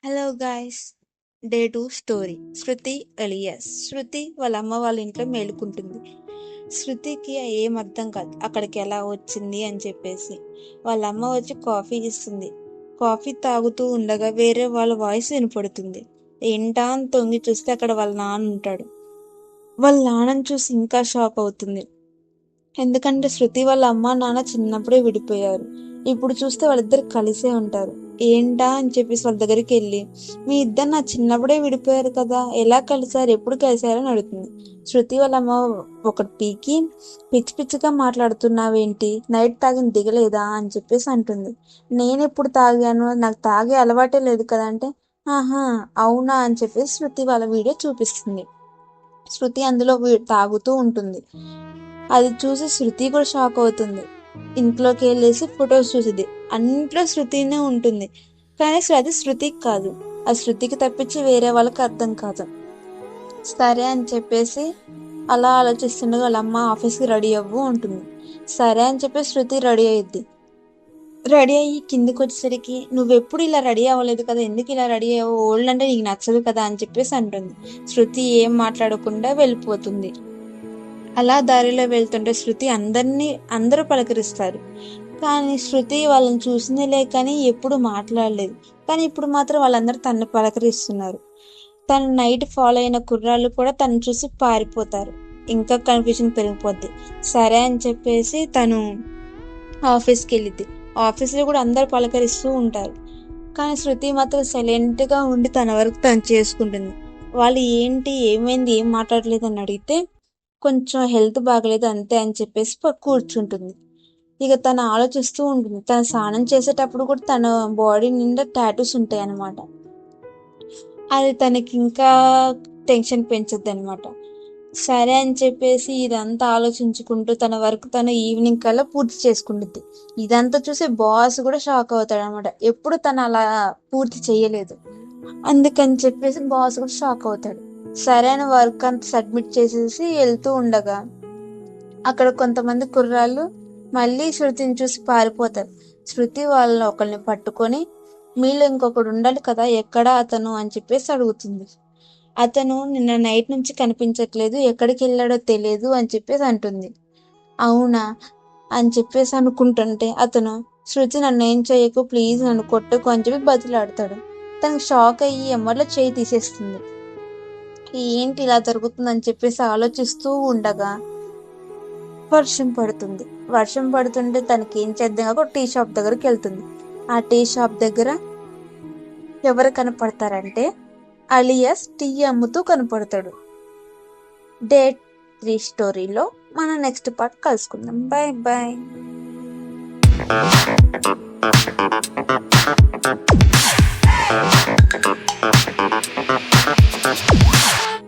Hello guys. Day 2 story. Shruti ఎలియాస్. శృతి వాళ్ళ అమ్మ వాళ్ళ ఇంట్లో మేలుకుంటుంది. శృతికి ఏం అర్థం కాదు అక్కడికి ఎలా వచ్చింది అని చెప్పేసి. వాళ్ళ అమ్మ వచ్చి కాఫీ ఇస్తుంది. కాఫీ తాగుతూ ఉండగా వేరే వాళ్ళ వాయిస్ వినపడుతుంది. ఏంటా అని తొంగి చూస్తే అక్కడ వాళ్ళ నాన్న ఉంటాడు. వాళ్ళ నాన్నని చూసి ఇంకా షాక్ అవుతుంది. ఎందుకంటే శృతి వాళ్ళ అమ్మ నాన్న చిన్నప్పుడే విడిపోయారు. ఇప్పుడు చూస్తే వాళ్ళిద్దరు కలిసే ఉంటారు. ఏంటా అని చెప్పేసి వాళ్ళ దగ్గరికి వెళ్ళి, మీ ఇద్దరు నా చిన్నప్పుడే విడిపోయారు కదా, ఎలా కలిసారు, ఎప్పుడు కలిసారు అని అడుగుతుంది. శృతి వాళ్ళ అమ్మ ఒకటి పీకి, పిచ్చి పిచ్చిగా మాట్లాడుతున్నావేంటి, నైట్ తాగిన దిగలేదా అని చెప్పేసి అంటుంది. నేను ఎప్పుడు తాగాను, నాకు తాగే అలవాటే లేదు కదా అంటే, ఆహా అవునా అని చెప్పేసి శృతి వాళ్ళ వీడియో చూపిస్తుంది. శృతి అందులో తాగుతూ ఉంటుంది. అది చూసి శృతి కూడా షాక్ అవుతుంది. ఇంట్లోకి వెళ్ళేసి ఫొటోస్ చూసిద్ది. అన్నింట్లో శృతినే ఉంటుంది. కానీ అది శృతికి కాదు. ఆ శృతికి తప్పించి వేరే వాళ్ళకి అర్థం కాదు. సరే అని చెప్పేసి అలా ఆలోచిస్తుండగా వాళ్ళ అమ్మ ఆఫీస్కి రెడీ అవ్వు ఉంటుంది. సరే అని చెప్పేసి శృతి రెడీ అయ్యిద్ది. రెడీ అయ్యి కిందికి వచ్చేసరికి, నువ్వెప్పుడు ఇలా రెడీ అవ్వలేదు కదా, ఎందుకు ఇలా రెడీ అయ్యావు, ఓల్డ్ అంటే నీకు నచ్చదు కదా అని చెప్పేసి అంటుంది. శృతి ఏం మాట్లాడకుండా వెళ్ళిపోతుంది. అలా దారిలో వెళ్తుంటే శృతి అందరూ పలకరిస్తారు. కానీ శృతి వాళ్ళని చూసిందిలే కానీ ఎప్పుడు మాట్లాడలేదు. కానీ ఇప్పుడు మాత్రం వాళ్ళందరూ తనని పలకరిస్తున్నారు. తను నైట్ ఫాలో అయిన కుర్రాళ్ళు కూడా తను చూసి పారిపోతారు. ఇంకా కన్ఫ్యూజన్ పెరిగిపోద్ది. సరే అని చెప్పేసి తను ఆఫీస్కి వెళ్ళిద్ది. ఆఫీస్లో కూడా అందరు పలకరిస్తూ ఉంటారు. కానీ శృతి మాత్రం సైలెంట్గా ఉండి తన వరకు తను చేసుకుంటుంది. వాళ్ళు ఏంటి, ఏమైంది, ఏం మాట్లాడలేదు అని అడిగితే, కొంచెం హెల్త్ బాగలేదు అంతే అని చెప్పేసి కూర్చుంటుంది. ఇక తను ఆలోచిస్తూ ఉంటుంది. తను స్నానం చేసేటప్పుడు కూడా తన బాడీ నిండా టాటూస్ ఉంటాయి అన్నమాట. అది తనకి ఇంకా టెన్షన్ పెంచుద్ది అనమాట. సరే అని చెప్పేసి ఇదంతా ఆలోచించుకుంటూ తన వర్క్ తను ఈవినింగ్ కల్లా పూర్తి చేసుకుంటుంది. ఇదంతా చూసి బాస్ కూడా షాక్ అవుతాడు అనమాట. ఎప్పుడు తను అలా పూర్తి చేయలేదు. అందుకని చెప్పేసి బాస్ కూడా షాక్ అవుతాడు. సరైన వర్క్ అంతా సబ్మిట్ చేసేసి వెళ్తూ ఉండగా అక్కడ కొంతమంది కుర్రాళ్ళు మళ్ళీ శృతిని చూసి పారిపోతారు. శృతి వాళ్ళని ఒకరిని పట్టుకొని, మీలో ఇంకొకడు ఉండాలి కదా, ఎక్కడా అతను అని చెప్పేసి అడుగుతుంది. అతను నిన్న నైట్ నుంచి కనిపించట్లేదు, ఎక్కడికి వెళ్ళాడో తెలియదు అని చెప్పేసి అంటుంది. అవునా అని చెప్పేసి అనుకుంటుంటే అతను, శృతి నన్ను ఏం చేయకు ప్లీజ్, నన్ను కొట్టకు అని చెప్పి బతిలాడతాడు. తనకు షాక్ అయ్యి ఎమ్మర్లో చేయి తీసేస్తుంది. ఏంటి ఇలా జరుగుతుందని చెప్పేసి ఆలోచిస్తూ ఉండగా వర్షం పడుతుంది. వర్షం పడుతుంటే తనకి ఏం చేద్దాం ఒక టీ షాప్ దగ్గరికి వెళ్తుంది. ఆ టీ షాప్ దగ్గర ఎవరు కనపడతారంటే అలియాస్ టీ అమ్ముతూ కనపడతాడు. డే 3 స్టోరీలో మనం నెక్స్ట్ పార్ట్ కలుసుకుందాం. Bye bye.